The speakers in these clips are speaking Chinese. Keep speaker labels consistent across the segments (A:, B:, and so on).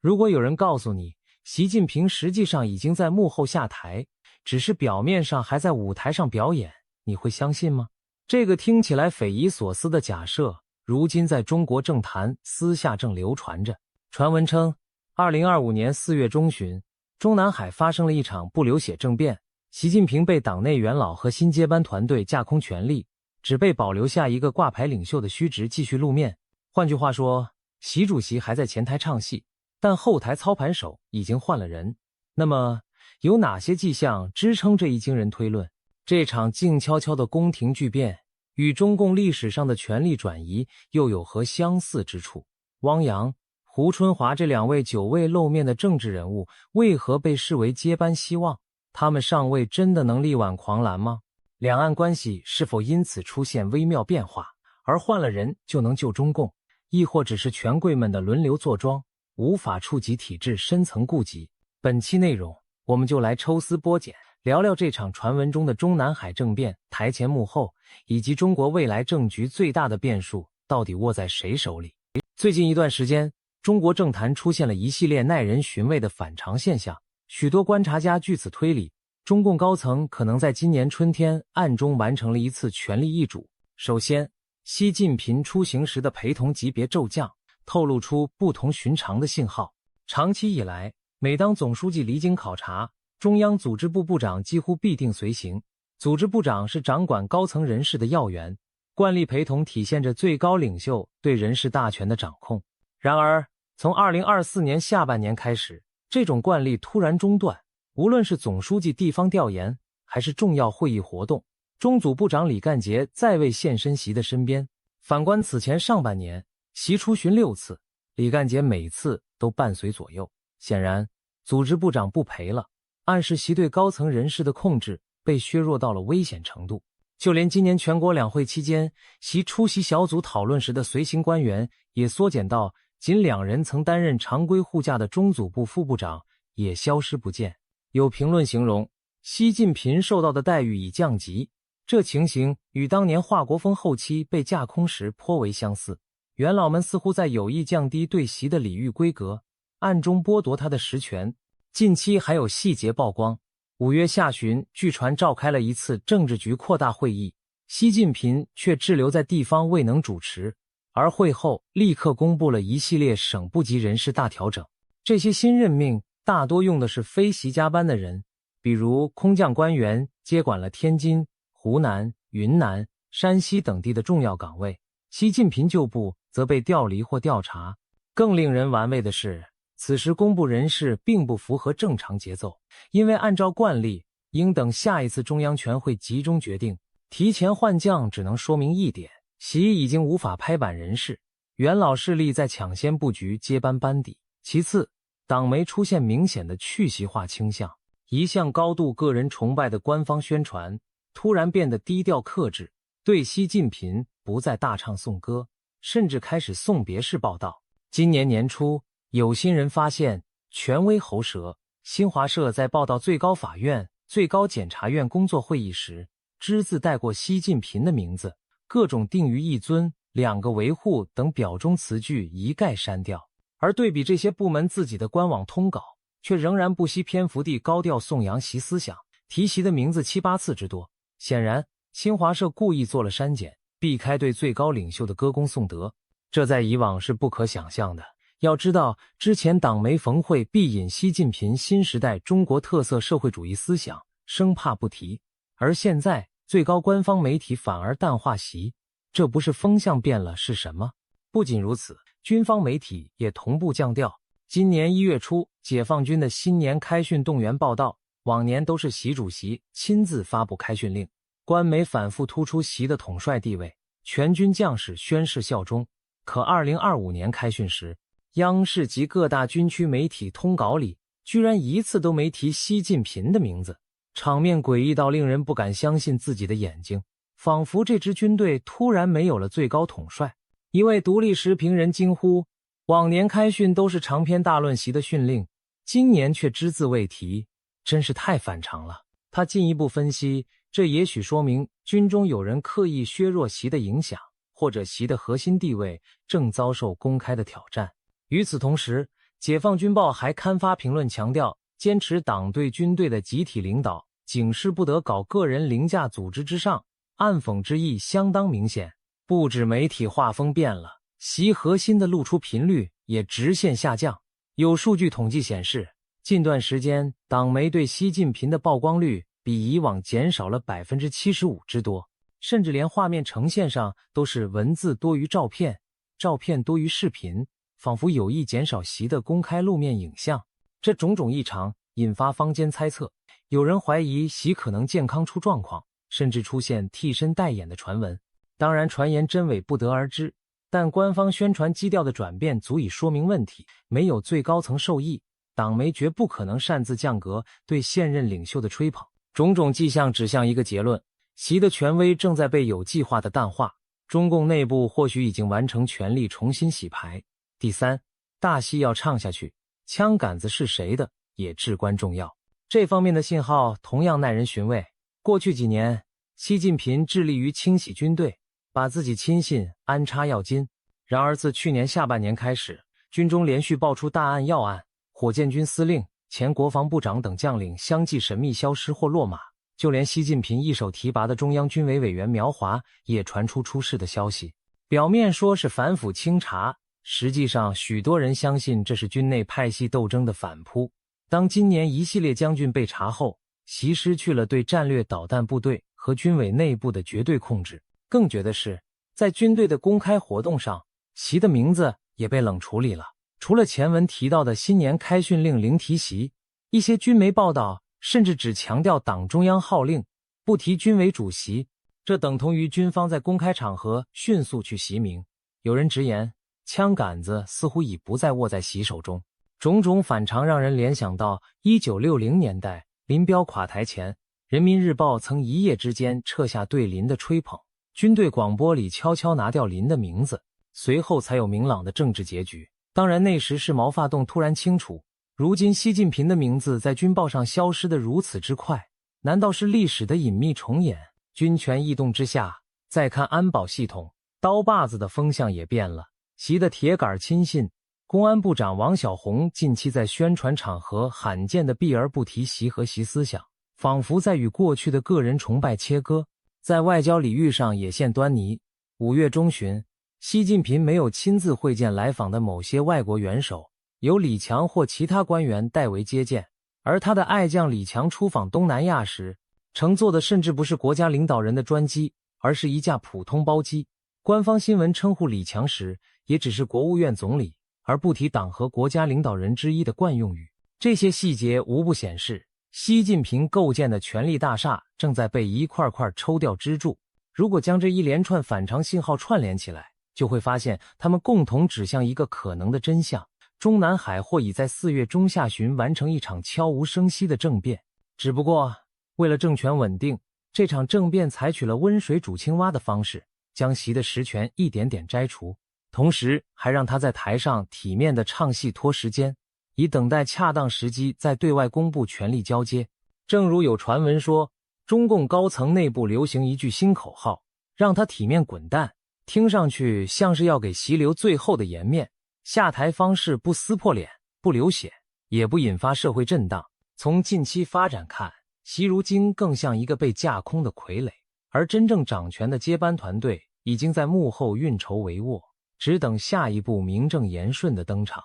A: 如果有人告诉你，习近平实际上已经在幕后下台，只是表面上还在舞台上表演，你会相信吗？这个听起来匪夷所思的假设，如今在中国政坛私下正流传着。传闻称，2025年4月中旬，中南海发生了一场不流血政变，习近平被党内元老和新接班团队架空权力，只被保留下一个挂牌领袖的虚职继续露面。换句话说，习主席还在前台唱戏，但后台操盘手已经换了人。那么，有哪些迹象支撑这一惊人推论？这场静悄悄的宫廷巨变与中共历史上的权力转移又有何相似之处？汪洋、胡春华这两位久未露面的政治人物为何被视为接班希望？他们上位真的能力挽狂澜吗？两岸关系是否因此出现微妙变化，而换了人就能救中共？亦或只是权贵们的轮流坐庄，无法触及体制深层痼疾？本期内容我们就来抽丝剥茧，聊聊这场传闻中的中南海政变台前幕后，以及中国未来政局最大的变数到底握在谁手里。最近一段时间，中国政坛出现了一系列耐人寻味的反常现象，许多观察家据此推理，中共高层可能在今年春天暗中完成了一次权力易主。首先，习近平出行时的陪同级别骤降，透露出不同寻常的信号。长期以来，每当总书记离京考察，中央组织部部长几乎必定随行。组织部长是掌管高层人事的要员，惯例陪同体现着最高领袖对人事大权的掌控。然而，从2024年下半年开始，这种惯例突然中断，无论是总书记地方调研，还是重要会议活动，中组部长李干杰再未现身习的身边。反观此前上半年，习出巡6次，李干杰每次都伴随左右。显然，组织部长不陪了，暗示习对高层人事的控制被削弱到了危险程度。就连今年全国两会期间，习出席小组讨论时的随行官员也缩减到仅2人曾担任常规护驾的中组部副部长也消失不见。有评论形容，习近平受到的待遇已降级，这情形与当年华国锋后期被架空时颇为相似。元老们似乎在有意降低对习的礼遇规格，暗中剥夺他的实权。近期还有细节曝光，5月下旬据传召开了一次政治局扩大会议，习近平却滞留在地方未能主持，而会后立刻公布了一系列省部级人事大调整。这些新任命大多用的是非习加班的人，比如空降官员接管了天津、湖南、云南、山西等地的重要岗位，习近平旧部则被调离或调查。更令人玩味的是，此时公布人事并不符合正常节奏，因为按照惯例，应等下一次中央全会集中决定，提前换将只能说明一点，习已经无法拍板人事，元老势力在抢先布局接班班底。其次，党媒出现明显的去习化倾向，一向高度个人崇拜的官方宣传突然变得低调克制，对习近平不再大唱颂歌，甚至开始送别式报道。今年年初，有心人发现权威喉舌，新华社在报道最高法院、最高检察院工作会议时，只字带过习近平的名字，各种定于一尊、2个维护等表中词句一概删掉。而对比这些部门自己的官网通稿，却仍然不惜篇幅地高调颂扬习思想，提习的名字7、8次之多。显然，新华社故意做了删减，避开对最高领袖的歌功颂德，这在以往是不可想象的。要知道，之前党媒逢会必引习近平新时代中国特色社会主义思想，生怕不提，而现在最高官方媒体反而淡化习，这不是风向变了是什么？不仅如此，军方媒体也同步降调。今年1月初，解放军的新年开训动员报道，往年都是习主席亲自发布开训令，官媒反复突出习的统帅地位，全军将士宣誓效忠。可2025年开训时，央视及各大军区媒体通稿里居然一次都没提习近平的名字，场面诡异到令人不敢相信自己的眼睛，仿佛这支军队突然没有了最高统帅。一位独立时评人惊呼，往年开训都是长篇大论习的训令，今年却只字未提，真是太反常了。他进一步分析，这也许说明军中有人刻意削弱习的影响，或者习的核心地位正遭受公开的挑战。与此同时，解放军报还刊发评论强调，坚持党对军队的集体领导，警示不得搞个人凌驾组织之上，暗讽之意相当明显。不止媒体画风变了，习核心的露出频率也直线下降。有数据统计显示，近段时间党媒对习近平的曝光率比以往减少了 75% 之多，甚至连画面呈现上都是文字多于照片，照片多于视频，仿佛有意减少习的公开露面影像。这种种异常引发坊间猜测，有人怀疑习可能健康出状况，甚至出现替身代言的传闻。当然传言真伪不得而知，但官方宣传基调的转变足以说明问题，没有最高层授意，党媒绝不可能擅自降格对现任领袖的吹捧。种种迹象指向一个结论，习的权威正在被有计划的淡化，中共内部或许已经完成权力重新洗牌。第三，大戏要唱下去，枪杆子是谁的也至关重要。这方面的信号同样耐人寻味。过去几年，习近平致力于清洗军队，把自己亲信安插要津。然而自去年下半年开始，军中连续爆出大案要案，火箭军司令、前国防部长等将领相继神秘消失或落马，就连习近平一手提拔的中央军委委员苗华也传出出事的消息。表面说是反腐清查，实际上许多人相信这是军内派系斗争的反扑。当今年一系列将军被查后，习失去了对战略导弹部队和军委内部的绝对控制。更绝的是，在军队的公开活动上，习的名字也被冷处理了。除了前文提到的新年开训令零提习，一些军媒报道甚至只强调党中央号令，不提军委主席，这等同于军方在公开场合迅速去习名。有人直言，枪杆子似乎已不再握在习手中。种种反常让人联想到1960年代林彪垮台前，人民日报曾一夜之间撤下对林的吹捧，军队广播里悄悄拿掉林的名字，随后才有明朗的政治结局。当然那时是毛发洞突然清除，如今习近平的名字在军报上消失得如此之快，难道是历史的隐秘重演？军权异动之下，再看安保系统，刀把子的风向也变了。习的铁杆亲信公安部长王小洪近期在宣传场合罕见的避而不提习和习思想，仿佛在与过去的个人崇拜切割。在外交礼遇上也现端倪。5月中旬，习近平没有亲自会见来访的某些外国元首，由李强或其他官员代为接见。而他的爱将李强出访东南亚时，乘坐的甚至不是国家领导人的专机，而是一架普通包机。官方新闻称呼李强时，也只是国务院总理，而不提党和国家领导人之一的惯用语。这些细节无不显示，习近平构建的权力大厦正在被一块块抽掉支柱。如果将这一连串反常信号串联起来，就会发现它们共同指向一个可能的真相：中南海或已在4月中下旬完成一场悄无声息的政变。只不过，为了政权稳定，这场政变采取了温水煮青蛙的方式，将习的实权一点点摘除，同时还让他在台上体面地唱戏拖时间，以等待恰当时机再对外公布权力交接。正如有传闻说，中共高层内部流行一句新口号，让他体面滚蛋，听上去像是要给习留最后的颜面。下台方式不撕破脸，不流血，也不引发社会震荡。从近期发展看，习如今更像一个被架空的傀儡，而真正掌权的接班团队已经在幕后运筹帷幄，只等下一步名正言顺的登场。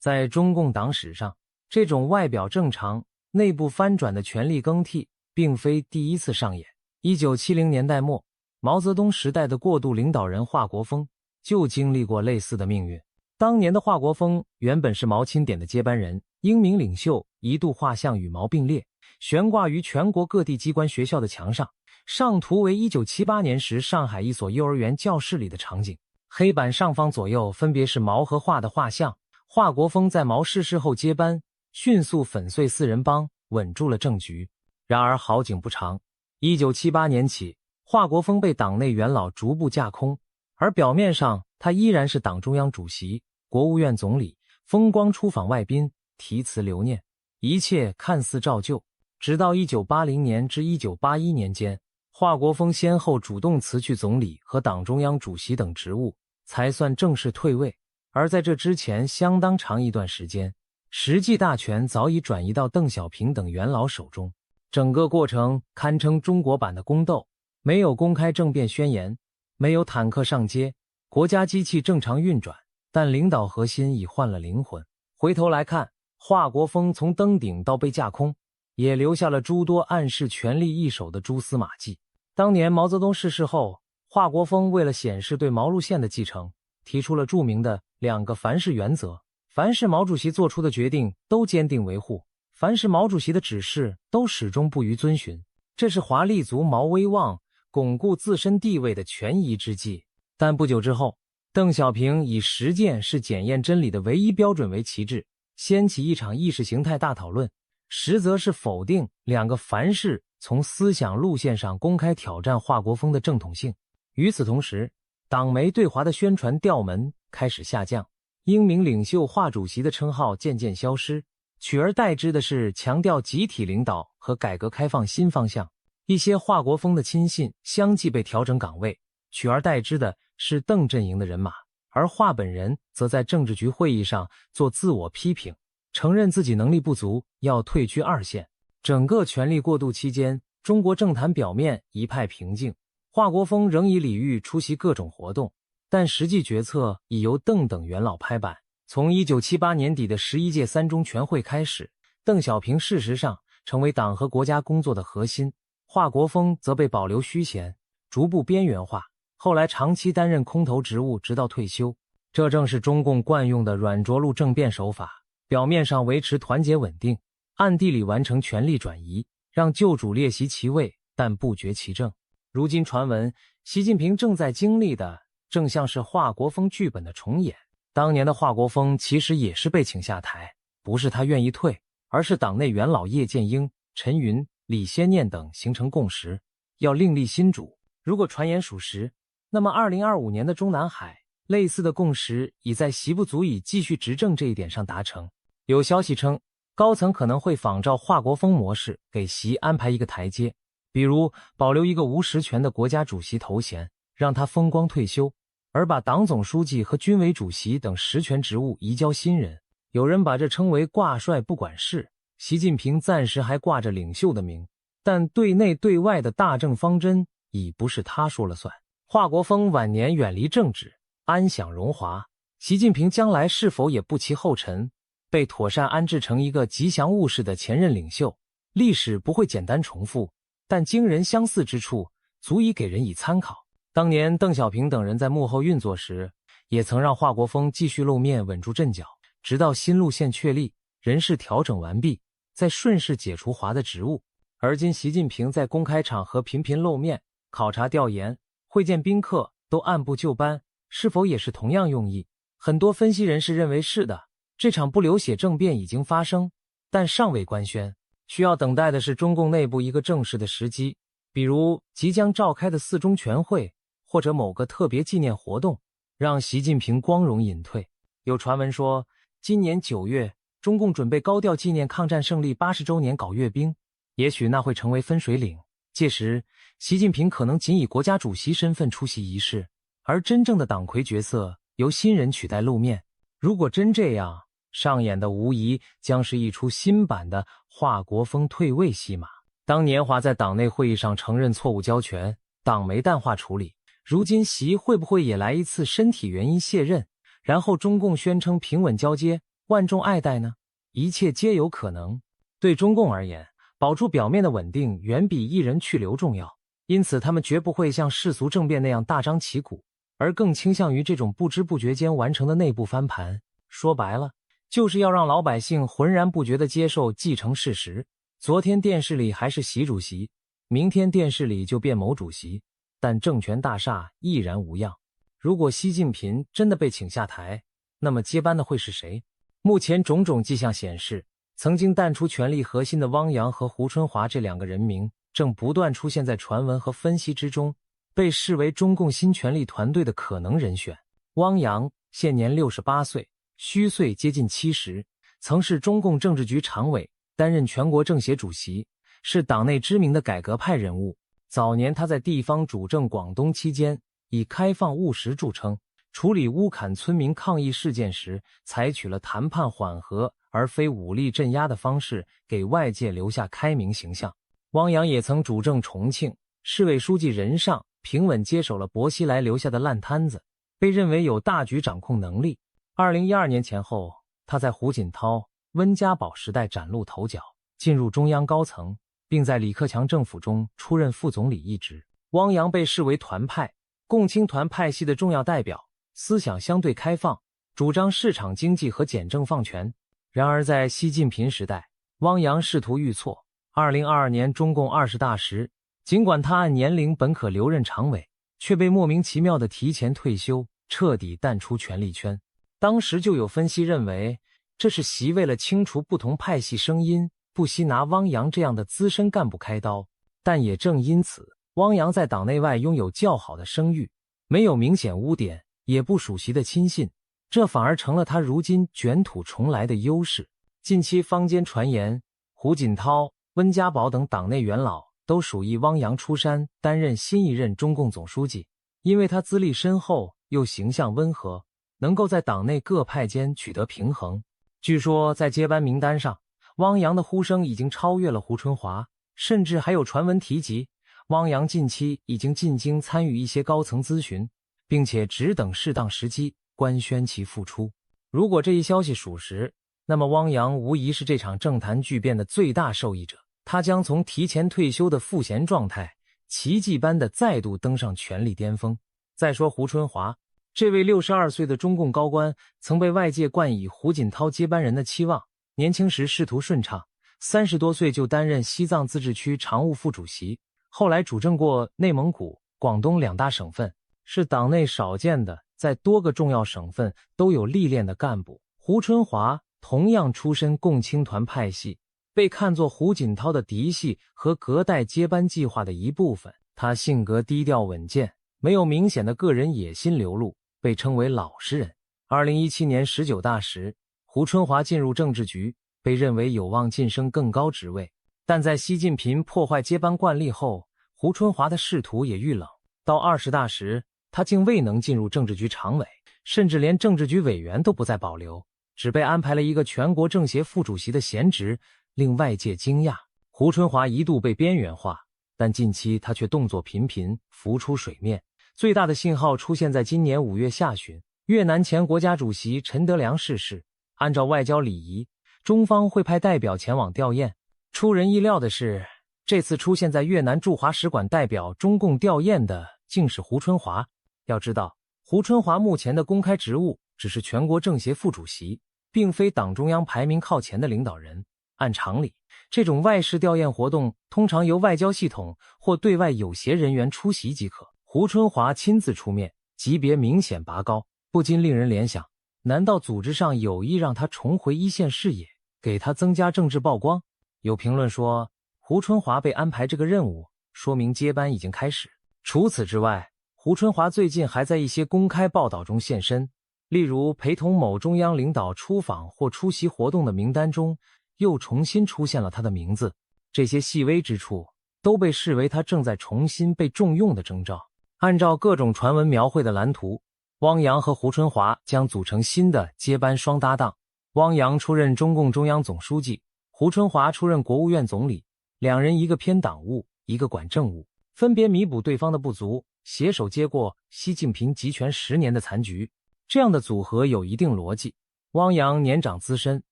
A: 在中共党史上，这种外表正常、内部翻转的权力更替并非第一次上演。1970年代末，毛泽东时代的过渡领导人华国锋就经历过类似的命运。当年的华国锋原本是毛钦点的接班人，英明领袖，一度画像与毛并列，悬挂于全国各地机关学校的墙上。上图为1978年时上海一所幼儿园教室里的场景，黑板上方左右分别是毛和华的画像。华国锋在毛逝世后接班，迅速粉碎四人帮，稳住了政局。然而好景不长，1978年起，华国锋被党内元老逐步架空，而表面上他依然是党中央主席、国务院总理，风光出访外宾，题词留念，一切看似照旧。直到1980年至1981年间，华国锋先后主动辞去总理和党中央主席等职务，才算正式退位。而在这之前相当长一段时间，实际大权早已转移到邓小平等元老手中。整个过程堪称中国版的宫斗，没有公开政变宣言，没有坦克上街，国家机器正常运转，但领导核心已换了灵魂。回头来看，华国锋从登顶到被架空，也留下了诸多暗示权力一手的蛛丝马迹。当年毛泽东逝世后，华国锋为了显示对毛路线的继承，提出了著名的2个凡是原则：凡是毛主席做出的决定都坚定维护，凡是毛主席的指示都始终不渝遵循。这是华立足毛威望、巩固自身地位的权宜之计。但不久之后，邓小平以实践是检验真理的唯一标准为旗帜，掀起一场意识形态大讨论，实则是否定2个凡是从思想路线上公开挑战华国锋的正统性。与此同时，党媒对华的宣传调门开始下降，英明领袖华主席的称号渐渐消失，取而代之的是强调集体领导和改革开放新方向。一些华国锋的亲信相继被调整岗位，取而代之的是邓阵营的人马，而华本人则在政治局会议上做自我批评，承认自己能力不足，要退居2线。整个权力过渡期间，中国政坛表面一派平静，华国锋仍以礼遇出席各种活动，但实际决策已由邓等元老拍板。从1978年底的11届3中全会开始，邓小平事实上成为党和国家工作的核心，华国锋则被保留虚衔，逐步边缘化，后来长期担任空头职务直到退休。这正是中共惯用的软着陆政变手法，表面上维持团结稳定，暗地里完成权力转移，让旧主列席其位，但不绝其政。如今传闻，习近平正在经历的正像是华国锋剧本的重演。当年的华国锋其实也是被请下台，不是他愿意退，而是党内元老叶剑英、陈云、李先念等形成共识，要另立新主。如果传言属实，那么2025年的中南海类似的共识已在习不足以继续执政这一点上达成。有消息称，高层可能会仿照华国锋模式给习安排一个台阶，比如保留一个无实权的国家主席头衔，让他风光退休，而把党总书记和军委主席等实权职务移交新人。有人把这称为挂帅不管事，习近平暂时还挂着领袖的名，但对内对外的大政方针已不是他说了算。华国锋晚年远离政治，安享荣华，习近平将来是否也不其后尘，被妥善安置成一个吉祥物式的前任领袖。历史不会简单重复，但惊人相似之处足以给人以参考。当年邓小平等人在幕后运作时，也曾让华国锋继续露面稳住阵脚，直到新路线确立，人事调整完毕，再顺势解除华的职务。而今习近平在公开场合频频露面，考察调研、会见宾客都按部就班，是否也是同样用意？很多分析人士认为是的。这场不流血政变已经发生，但尚未官宣，需要等待的是中共内部一个正式的时机，比如即将召开的4中全会，或者某个特别纪念活动，让习近平光荣隐退。有传闻说，今年9月，中共准备高调纪念抗战胜利80周年搞阅兵，也许那会成为分水岭。届时，习近平可能仅以国家主席身份出席仪式，而真正的党魁角色由新人取代露面。如果真这样，上演的无疑将是一出新版的华国锋退位戏码。当年华在党内会议上承认错误交权，党媒淡化处理，如今习会不会也来一次身体原因卸任，然后中共宣称平稳交接，万众爱戴呢？一切皆有可能。对中共而言，保住表面的稳定远比一人去留重要，因此他们绝不会像世俗政变那样大张旗鼓，而更倾向于这种不知不觉间完成的内部翻盘。说白了，就是要让老百姓浑然不觉地接受既成事实。昨天电视里还是习主席，明天电视里就变某主席，但政权大厦依然无恙。如果习近平真的被请下台，那么接班的会是谁？目前种种迹象显示，曾经淡出权力核心的汪洋和胡春华这2个人名正不断出现在传闻和分析之中，被视为中共新权力团队的可能人选。汪洋现年68岁，虚岁接近70，曾是中共政治局常委，担任全国政协主席，是党内知名的改革派人物。早年他在地方主政广东期间以开放务实著称，处理乌坎村民抗议事件时，采取了谈判缓和而非武力镇压的方式，给外界留下开明形象。汪洋也曾主政重庆，市委书记任上平稳接手了薄熙来留下的烂摊子，被认为有大局掌控能力。2012年前后，他在胡锦涛、温家宝时代崭露头角，进入中央高层，并在李克强政府中出任副总理一职。汪洋被视为团派、共青团派系的重要代表，思想相对开放，主张市场经济和简政放权。然而在习近平时代，汪洋仕途遇挫。2022年中共20大时，尽管他按年龄本可留任常委，却被莫名其妙的提前退休，彻底淡出权力圈。当时就有分析认为，这是习为了清除不同派系声音，不惜拿汪洋这样的资深干部开刀。但也正因此，汪洋在党内外拥有较好的声誉，没有明显污点，也不属习的亲信，这反而成了他如今卷土重来的优势。近期坊间传言，胡锦涛、温家宝等党内元老都属意汪洋出山担任新一任中共总书记，因为他资历深厚又形象温和，能够在党内各派间取得平衡。据说在接班名单上，汪洋的呼声已经超越了胡春华，甚至还有传闻提及汪洋近期已经进京参与一些高层咨询，并且只等适当时机官宣其复出。如果这一消息属实，那么汪洋无疑是这场政坛巨变的最大受益者，他将从提前退休的赋闲状态奇迹般的再度登上权力巅峰。再说胡春华，这位62岁的中共高官曾被外界冠以胡锦涛接班人的期望，年轻时仕途顺畅，30多岁就担任西藏自治区常务副主席，后来主政过内蒙古、广东2大省份，是党内少见的在多个重要省份都有历练的干部。胡春华同样出身共青团派系，被看作胡锦涛的嫡系和隔代接班计划的一部分。他性格低调稳健，没有明显的个人野心流露，被称为老实人。2017年19大时，胡春华进入政治局，被认为有望晋升更高职位。但在习近平破坏接班惯例后，胡春华的仕途也遇冷。到20大时，他竟未能进入政治局常委，甚至连政治局委员都不再保留，只被安排了一个全国政协副主席的闲职，令外界惊讶。胡春华一度被边缘化，但近期他却动作频频，浮出水面。最大的信号出现在今年5月下旬，越南前国家主席陈德良逝世。按照外交礼仪，中方会派代表前往吊唁。出人意料的是，这次出现在越南驻华使馆代表中共吊唁的竟是胡春华。要知道，胡春华目前的公开职务只是全国政协副主席，并非党中央排名靠前的领导人。按常理，这种外事吊唁活动通常由外交系统或对外有协人员出席即可。胡春华亲自出面，级别明显拔高，不禁令人联想，难道组织上有意让他重回一线视野，给他增加政治曝光？有评论说，胡春华被安排这个任务，说明接班已经开始。除此之外，胡春华最近还在一些公开报道中现身，例如陪同某中央领导出访或出席活动的名单中，又重新出现了他的名字。这些细微之处都被视为他正在重新被重用的征兆。按照各种传闻描绘的蓝图，汪洋和胡春华将组成新的接班双搭档。汪洋出任中共中央总书记，胡春华出任国务院总理，两人一个偏党务，一个管政务，分别弥补对方的不足，携手接过习近平集权10年的残局。这样的组合有一定逻辑。汪洋年长资深，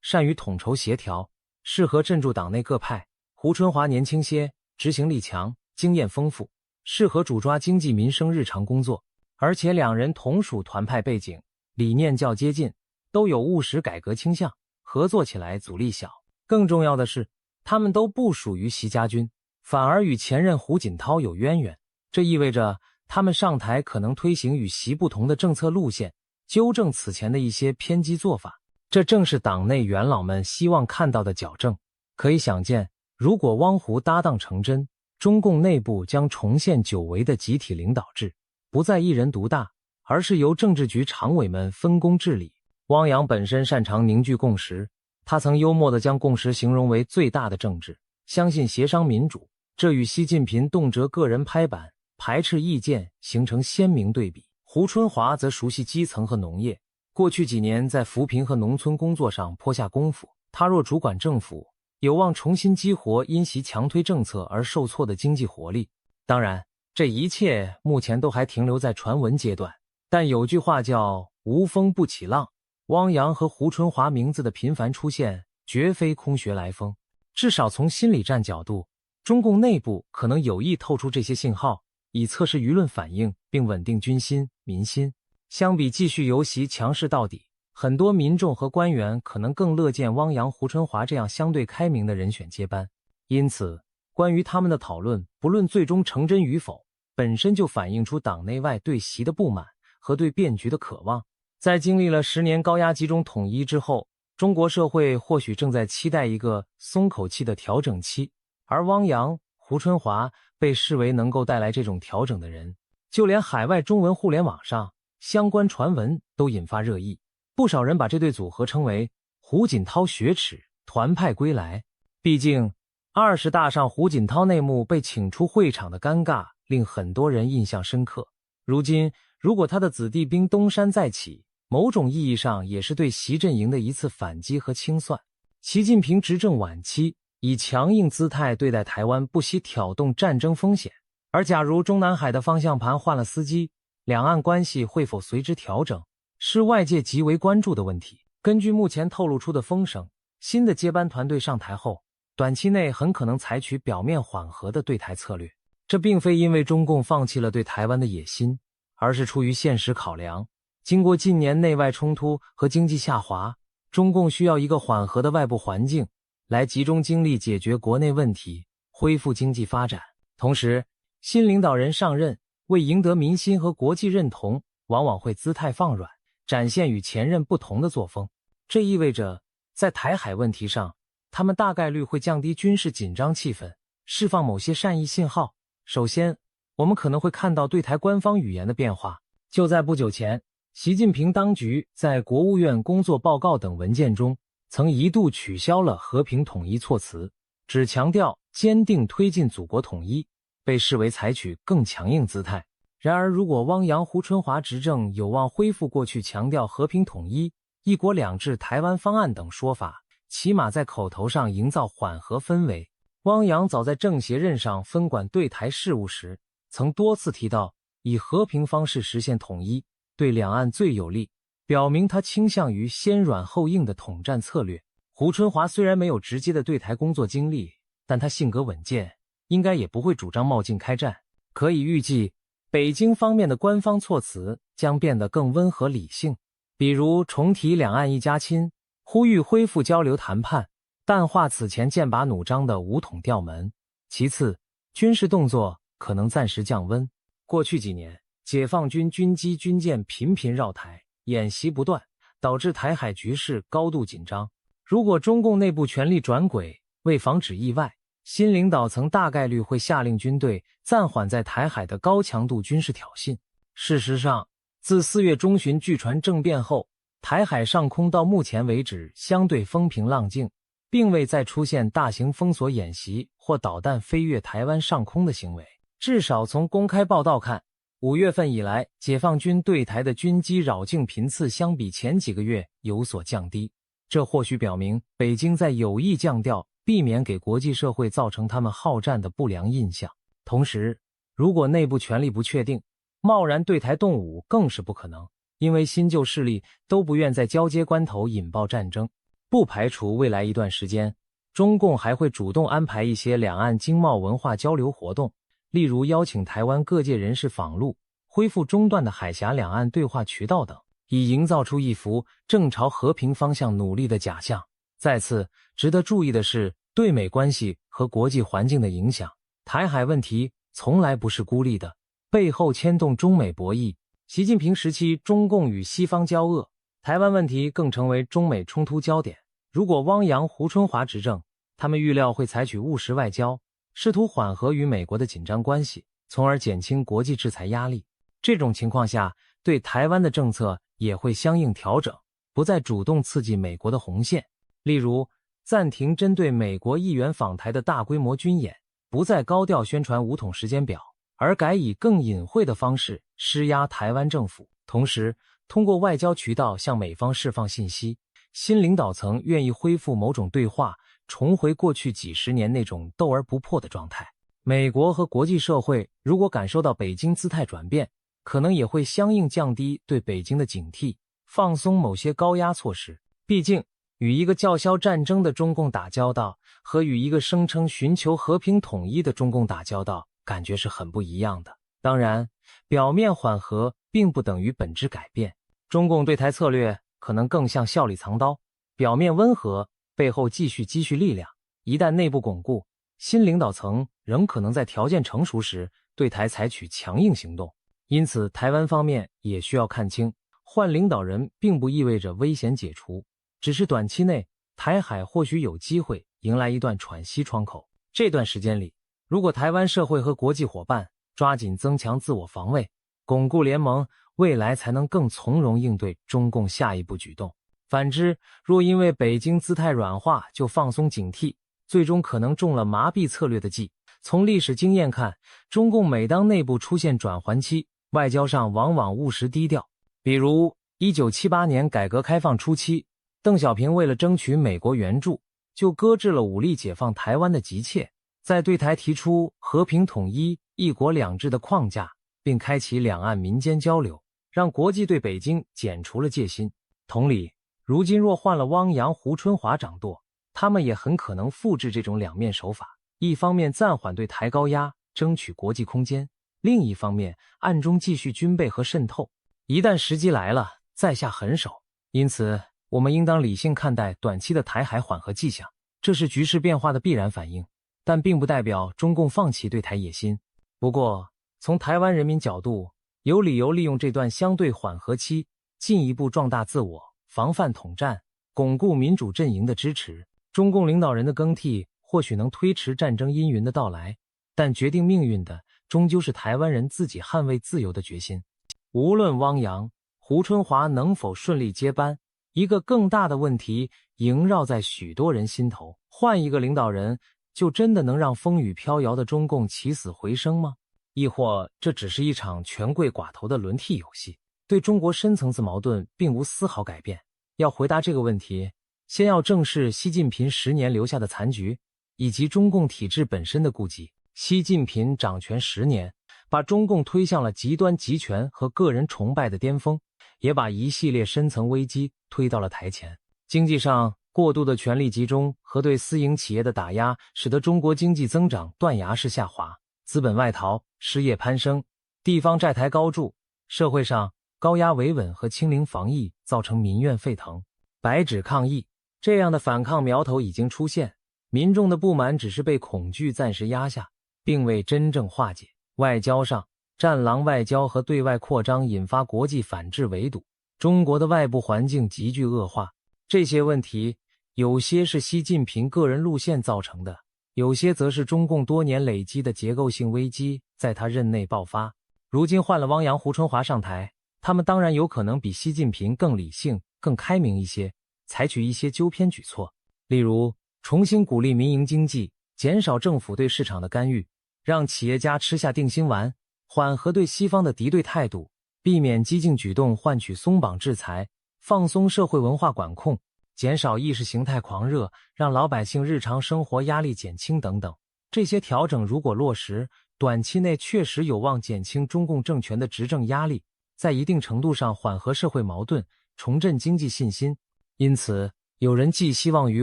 A: 善于统筹协调，适合镇住党内各派；胡春华年轻些，执行力强，经验丰富，适合主抓经济民生日常工作。而且两人同属团派背景，理念较接近，都有务实改革倾向，合作起来阻力小。更重要的是，他们都不属于习家军，反而与前任胡锦涛有渊源。这意味着他们上台可能推行与习不同的政策路线，纠正此前的一些偏激做法。这正是党内元老们希望看到的矫正。可以想见，如果汪胡搭档成真，中共内部将重现久违的集体领导制，不再一人独大，而是由政治局常委们分工治理。汪洋本身擅长凝聚共识，他曾幽默地将共识形容为最大的政治，相信协商民主，这与习近平动辄个人拍板，排斥意见形成鲜明对比。胡春华则熟悉基层和农业，过去几年在扶贫和农村工作上颇下功夫。他若主管政府，有望重新激活因习强推政策而受挫的经济活力。当然，这一切目前都还停留在传闻阶段，但有句话叫无风不起浪，汪洋和胡春华名字的频繁出现绝非空穴来风。至少从心理战角度，中共内部可能有意透出这些信号，以测试舆论反应并稳定军心民心。相比继续游习强势到底，很多民众和官员可能更乐见汪洋、胡春华这样相对开明的人选接班。因此，关于他们的讨论，不论最终成真与否，本身就反映出党内外对习的不满和对变局的渴望。在经历了10年高压集中统一之后，中国社会或许正在期待一个松口气的调整期，而汪洋、胡春华被视为能够带来这种调整的人。就连海外中文互联网上相关传闻都引发热议，不少人把这对组合称为胡锦涛雪耻，团派归来。毕竟20大上胡锦涛内幕被请出会场的尴尬令很多人印象深刻。如今如果他的子弟兵东山再起，某种意义上也是对习阵营的一次反击和清算。习近平执政晚期以强硬姿态对待台湾，不惜挑动战争风险，而假如中南海的方向盘换了司机，两岸关系会否随之调整，是外界极为关注的问题。根据目前透露出的风声，新的接班团队上台后，短期内很可能采取表面缓和的对台策略。这并非因为中共放弃了对台湾的野心，而是出于现实考量。经过近年内外冲突和经济下滑，中共需要一个缓和的外部环境，来集中精力解决国内问题，恢复经济发展。同时，新领导人上任，为赢得民心和国际认同，往往会姿态放软，展现与前任不同的作风。这意味着，在台海问题上，他们大概率会降低军事紧张气氛，释放某些善意信号。首先，我们可能会看到对台官方语言的变化。就在不久前，习近平当局在国务院工作报告等文件中，曾一度取消了和平统一措辞，只强调坚定推进祖国统一，被视为采取更强硬姿态。然而，如果汪洋、胡春华执政有望恢复过去强调和平统一、一国两制、台湾方案等说法，起码在口头上营造缓和氛围。汪洋早在政协任上分管对台事务时，曾多次提到以和平方式实现统一对两岸最有利，表明他倾向于先软后硬的统战策略。胡春华虽然没有直接的对台工作经历，但他性格稳健，应该也不会主张冒进开战。可以预计，北京方面的官方措辞将变得更温和理性，比如重提两岸一家亲，呼吁恢复交流谈判，淡化此前剑拔弩张的武统调门。其次，军事动作可能暂时降温。过去几年，解放军军机军舰频频绕台，演习不断，导致台海局势高度紧张。如果中共内部权力转轨，为防止意外，新领导层大概率会下令军队暂缓在台海的高强度军事挑衅。事实上，自4月中旬据传政变后，台海上空到目前为止相对风平浪静，并未再出现大型封锁演习或导弹飞越台湾上空的行为。至少从公开报道看，5月份以来，解放军对台的军机扰境频次相比前几个月有所降低。这或许表明北京在有意降调，避免给国际社会造成他们好战的不良印象。同时，如果内部权力不确定，贸然对台动武更是不可能，因为新旧势力都不愿在交接关头引爆战争。不排除未来一段时间，中共还会主动安排一些两岸经贸文化交流活动，例如邀请台湾各界人士访陆，恢复中断的海峡两岸对话渠道等，以营造出一幅正朝和平方向努力的假象。再次值得注意的是，对美关系和国际环境的影响。台海问题从来不是孤立的，背后牵动中美博弈。习近平时期，中共与西方交恶，台湾问题更成为中美冲突焦点。如果汪洋、胡春华执政，他们预料会采取务实外交，试图缓和与美国的紧张关系，从而减轻国际制裁压力。这种情况下，对台湾的政策也会相应调整，不再主动刺激美国的红线。例如，暂停针对美国议员访台的大规模军演，不再高调宣传武统时间表，而改以更隐晦的方式施压台湾政府，同时通过外交渠道向美方释放信息，新领导层愿意恢复某种对话，重回过去几十年那种斗而不破的状态。美国和国际社会如果感受到北京姿态转变，可能也会相应降低对北京的警惕，放松某些高压措施。毕竟，与一个叫嚣战争的中共打交道，和与一个声称寻求和平统一的中共打交道，感觉是很不一样的。当然，表面缓和并不等于本质改变。中共对台策略可能更像笑里藏刀，表面温和，背后继续积蓄力量。一旦内部巩固，新领导层仍可能在条件成熟时对台采取强硬行动。因此，台湾方面也需要看清，换领导人并不意味着危险解除，只是短期内台海或许有机会迎来一段喘息窗口。这段时间里，如果台湾社会和国际伙伴抓紧增强自我防卫，巩固联盟，未来才能更从容应对中共下一步举动。反之，若因为北京姿态软化就放松警惕，最终可能中了麻痹策略的计。从历史经验看，中共每当内部出现转环期，外交上往往务实低调。比如1978年改革开放初期，邓小平为了争取美国援助，就搁置了武力解放台湾的急切，在对台提出和平统一、一国两制的框架，并开启两岸民间交流，让国际对北京减除了戒心。同理，如今若换了汪洋、胡春华掌舵，他们也很可能复制这种两面手法，一方面暂缓对台高压，争取国际空间，另一方面暗中继续军备和渗透，一旦时机来了，再下狠手。因此，我们应当理性看待短期的台海缓和迹象，这是局势变化的必然反应，但并不代表中共放弃对台野心。不过，从台湾人民角度，有理由利用这段相对缓和期，进一步壮大自我，防范统战，巩固民主阵营的支持。中共领导人的更替或许能推迟战争阴云的到来，但决定命运的终究是台湾人自己捍卫自由的决心。无论汪洋、胡春华能否顺利接班，一个更大的问题萦绕在许多人心头：换一个领导人，就真的能让风雨飘摇的中共起死回生吗？亦或这只是一场权贵寡头的轮替游戏，对中国深层次矛盾并无丝毫改变？要回答这个问题，先要正视习近平10年留下的残局，以及中共体制本身的痼疾。习近平掌权10年，把中共推向了极端集权和个人崇拜的巅峰，也把一系列深层危机推到了台前。经济上，过度的权力集中和对私营企业的打压，使得中国经济增长断崖式下滑，资本外逃，失业攀升，地方债台高筑。社会上，高压维稳和清零防疫造成民怨沸腾，白纸抗议，这样的反抗苗头已经出现，民众的不满只是被恐惧暂时压下，并未真正化解。外交上，战狼外交和对外扩张引发国际反制围堵，中国的外部环境急剧恶化。这些问题，有些是习近平个人路线造成的，有些则是中共多年累积的结构性危机在他任内爆发。如今换了汪洋、胡春华上台，他们当然有可能比习近平更理性、更开明一些，采取一些纠偏举措，例如重新鼓励民营经济，减少政府对市场的干预，让企业家吃下定心丸，缓和对西方的敌对态度，避免激进举动换取松绑制裁，放松社会文化管控，减少意识形态狂热，让老百姓日常生活压力减轻等等。这些调整如果落实，短期内确实有望减轻中共政权的执政压力，在一定程度上缓和社会矛盾，重振经济信心。因此，有人寄希望于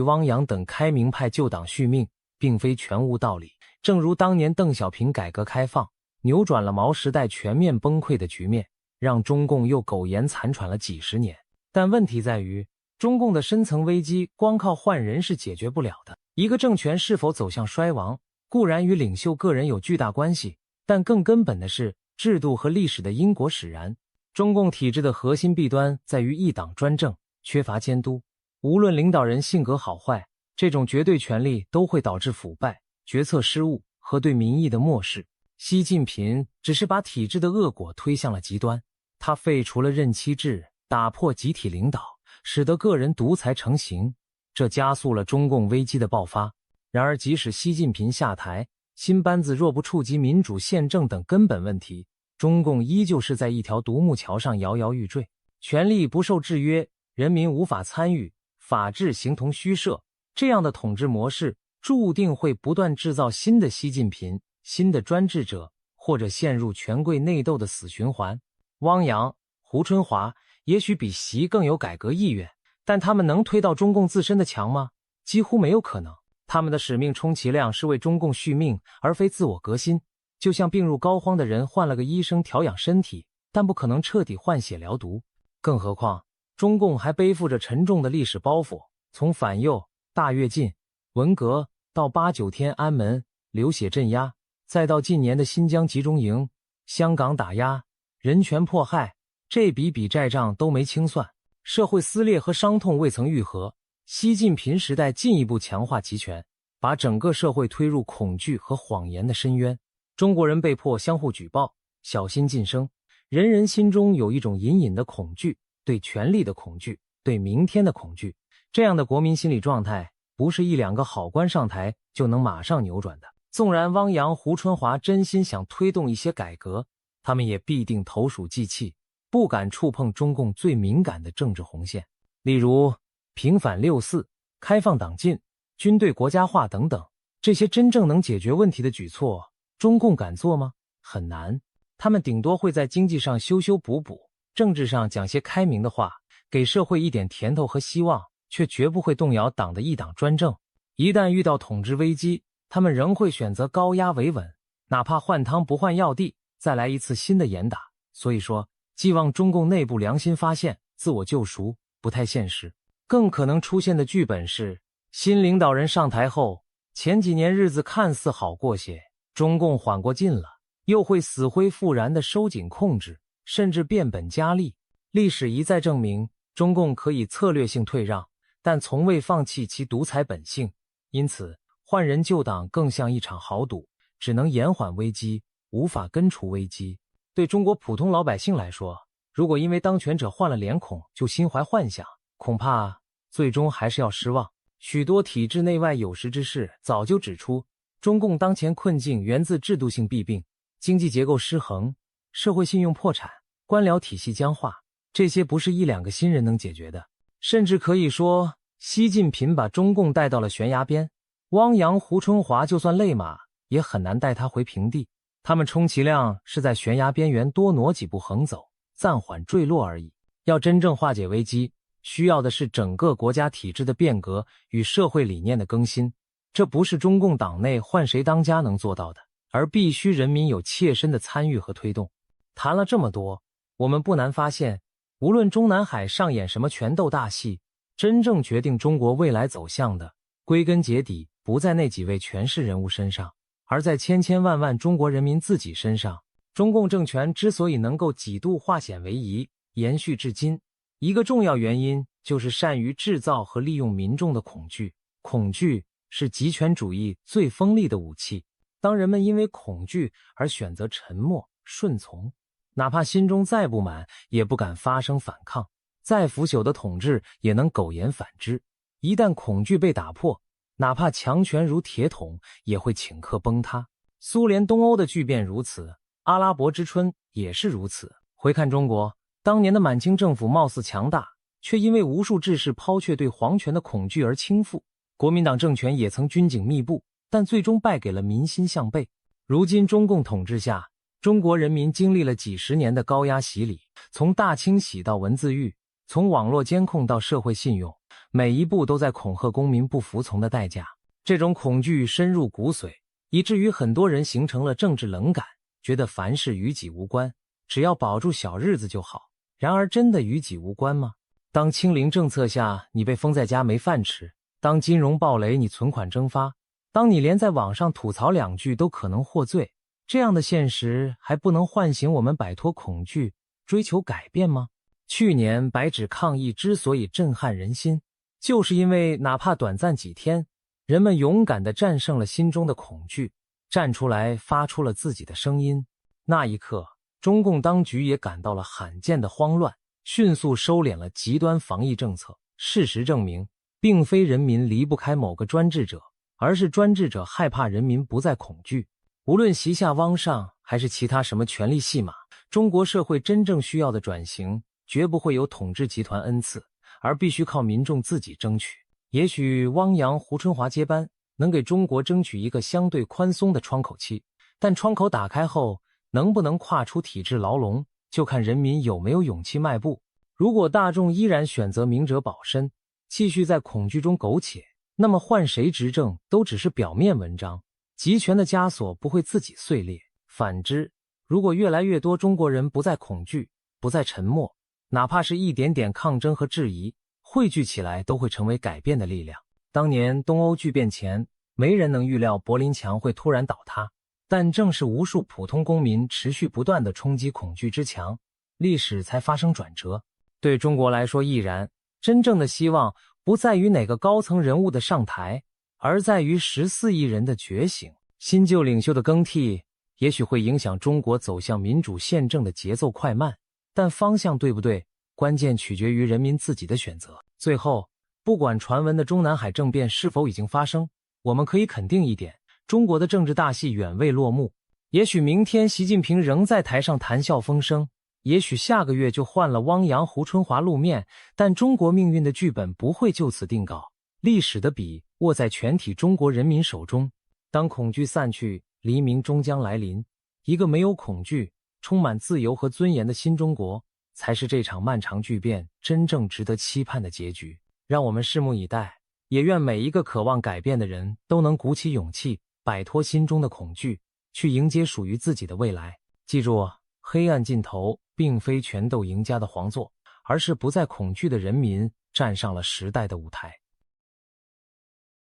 A: 汪洋等开明派旧党续命，并非全无道理。正如当年邓小平改革开放，扭转了毛时代全面崩溃的局面，让中共又苟延残喘了几十年。但问题在于，中共的深层危机光靠换人是解决不了的。一个政权是否走向衰亡，固然与领袖个人有巨大关系，但更根本的是制度和历史的因果使然。中共体制的核心弊端在于一党专政，缺乏监督。无论领导人性格好坏，这种绝对权力都会导致腐败、决策失误和对民意的漠视。习近平只是把体制的恶果推向了极端，他废除了任期制，打破集体领导，使得个人独裁成型，这加速了中共危机的爆发。然而即使习近平下台，新班子若不触及民主宪政等根本问题，中共依旧是在一条独木桥上摇摇欲坠，权力不受制约，人民无法参与，法治形同虚设。这样的统治模式注定会不断制造新的习近平、新的专制者，或者陷入权贵内斗的死循环。汪洋、胡春华也许比习更有改革意愿，但他们能推到中共自身的墙吗？几乎没有可能。他们的使命充其量是为中共续命，而非自我革新。就像病入膏肓的人换了个医生调养身体，但不可能彻底换血疗毒。更何况，中共还背负着沉重的历史包袱，从反右、大跃进、文革到8·9天安门、流血镇压，再到近年的新疆集中营、香港打压、人权迫害，这笔债账都没清算。社会撕裂和伤痛未曾愈合，习近平时代进一步强化集权，把整个社会推入恐惧和谎言的深渊。中国人被迫相互举报，小心晋升，人人心中有一种隐隐的恐惧，对权力的恐惧，对明天的恐惧。这样的国民心理状态，不是1-2个好官上台就能马上扭转的。纵然汪洋、胡春华真心想推动一些改革，他们也必定投鼠忌器，不敢触碰中共最敏感的政治红线，例如平反6·4、开放党禁、军队国家化等等。这些真正能解决问题的举措，中共敢做吗？很难。他们顶多会在经济上修修补补，政治上讲些开明的话，给社会一点甜头和希望，却绝不会动摇党的一党专政。一旦遇到统治危机，他们仍会选择高压维稳，哪怕换汤不换药地再来一次新的严打。所以说，寄望中共内部良心发现、自我救赎不太现实。更可能出现的剧本是，新领导人上台后，前几年日子看似好过些，中共缓过劲了，又会死灰复燃的收紧控制，甚至变本加厉。历史一再证明，中共可以策略性退让，但从未放弃其独裁本性。因此，换人救党更像一场豪赌，只能延缓危机，无法根除危机。对中国普通老百姓来说，如果因为当权者换了脸孔就心怀幻想，恐怕最终还是要失望。许多体制内外有识之士早就指出，中共当前困境源自制度性弊病，经济结构失衡，社会信用破产，官僚体系僵化，这些不是1-2个新人能解决的。甚至可以说，习近平把中共带到了悬崖边，汪洋、胡春华就算累马，也很难带他回平地。他们充其量是在悬崖边缘多挪几步横走，暂缓坠落而已。要真正化解危机，需要的是整个国家体制的变革与社会理念的更新，这不是中共党内换谁当家能做到的，而必须人民有切身的参与和推动。谈了这么多，我们不难发现，无论中南海上演什么权斗大戏，真正决定中国未来走向的，归根结底不在那几位权势人物身上，而在千千万万中国人民自己身上。中共政权之所以能够几度化险为夷，延续至今，一个重要原因就是善于制造和利用民众的恐惧。恐惧是极权主义最锋利的武器。当人们因为恐惧而选择沉默顺从，哪怕心中再不满，也不敢发声反抗，再腐朽的统治也能苟延反之。一旦恐惧被打破，哪怕强权如铁桶，也会顷刻崩塌。苏联东欧的巨变如此，阿拉伯之春也是如此。回看中国，当年的满清政府貌似强大，却因为无数志士抛却对皇权的恐惧而倾覆。国民党政权也曾军警密布，但最终败给了民心向背。如今中共统治下，中国人民经历了几十年的高压洗礼，从大清洗到文字狱，从网络监控到社会信用，每一步都在恐吓公民不服从的代价。这种恐惧深入骨髓，以至于很多人形成了政治冷感，觉得凡事与己无关，只要保住小日子就好。然而真的与己无关吗？当清零政策下你被封在家没饭吃，当金融暴雷你存款蒸发，当你连在网上吐槽2句都可能获罪，这样的现实还不能唤醒我们摆脱恐惧，追求改变吗？去年白纸抗议之所以震撼人心，就是因为哪怕短暂几天，人们勇敢地战胜了心中的恐惧，站出来发出了自己的声音。那一刻，中共当局也感到了罕见的慌乱，迅速收敛了极端防疫政策。事实证明，并非人民离不开某个专制者，而是专制者害怕人民不再恐惧。无论习下汪上还是其他什么权力戏码，中国社会真正需要的转型绝不会由统治集团恩赐，而必须靠民众自己争取。也许汪洋、胡春华接班能给中国争取一个相对宽松的窗口期，但窗口打开后能不能跨出体制牢笼，就看人民有没有勇气迈步。如果大众依然选择明哲保身，继续在恐惧中苟且，那么换谁执政都只是表面文章，集权的枷锁不会自己碎裂。反之，如果越来越多中国人不再恐惧，不再沉默，哪怕是一点点抗争和质疑，汇聚起来都会成为改变的力量。当年东欧剧变前，没人能预料柏林墙会突然倒塌，但正是无数普通公民持续不断地冲击恐惧之墙，历史才发生转折。对中国来说亦然，真正的希望不在于哪个高层人物的上台，而在于14亿人的觉醒。新旧领袖的更替也许会影响中国走向民主宪政的节奏快慢，但方向对不对，关键取决于人民自己的选择。最后，不管传闻的中南海政变是否已经发生，我们可以肯定一点，中国的政治大戏远未落幕。也许明天习近平仍在台上谈笑风生，也许下个月就换了汪洋、胡春华露面，但中国命运的剧本不会就此定稿，历史的笔握在全体中国人民手中。当恐惧散去，黎明终将来临，一个没有恐惧、充满自由和尊严的新中国，才是这场漫长巨变真正值得期盼的结局。让我们拭目以待，也愿每一个渴望改变的人都能鼓起勇气，摆脱心中的恐惧，去迎接属于自己的未来。记住，黑暗尽头并非权斗赢家的皇座，而是不再恐惧的人民站上了时代的舞台。